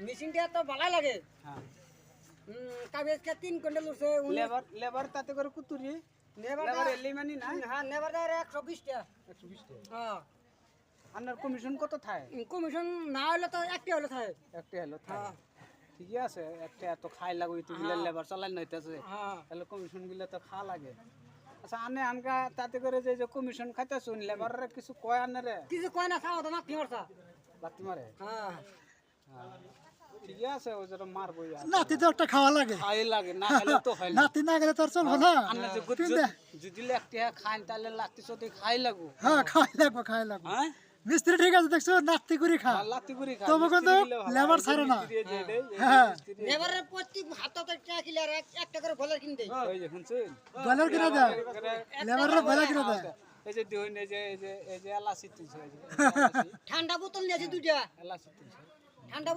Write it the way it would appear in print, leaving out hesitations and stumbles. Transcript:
মেশিনটা তো ভালো লাগে। হ্যাঁ কাগজ কে 3 কুইন্টাল উঠছে। লেবার তাতে করে কুতুরি নেবার লেবার এলি মানি না হ্যাঁ নেবার 120 টাকা। 120 টাকা হ্যাঁ আপনার কমিশন কত থাকে কমিশন না হলে তো একটা হলে থাকে। একটা হলো থাকে হ্যাঁ ঠিকই আছে একটা এত খাই লাগো ইতো গিলা লেবার চালাই নইতাছে হ্যাঁ তাহলে কমিশন গিলা তো খা লাগে আচ্ছা আনে আনকা তাতে করে যে কমিশন খাইতাছুন লেবাররা কিছু কয় আনে রে কিছু কয় না খাওয়া তো না কি করছা। বাতি মারে হ্যাঁ ঠিকই আছে ওই যেটা মারবই আর নাতি তো একটা খাওয়া লাগে, খাই লাগে না খাইলে তো হয় না নাতি না গেলে তোর চলবো না। আন্না যদি একটা খাইন তাহলে লাগতে সত্যি খাই লাগো হ্যাঁ খাই লাগবো, খাই লাগবো। হ্যাঁ মিস্ত্রি ঠিক আছে দেখছো, নাতি করে খা, লাত্তি করে খাই তবু কিন্তু লেবার ছাড়ে না। হ্যাঁ নেবারের প্রত্যেক হাততে টাকা কিলে আর একটা করে বলে কিনতে। ওই যে শুনছেন বয়লার কিনে দেয়, লেবারের বয়লার কিনে দেয়। এই যে দিন এই যে এলাচি তুলছে ঠান্ডা বোতল নিয়েছে দুইটা। এলাচি তুলছে ঠান্ডা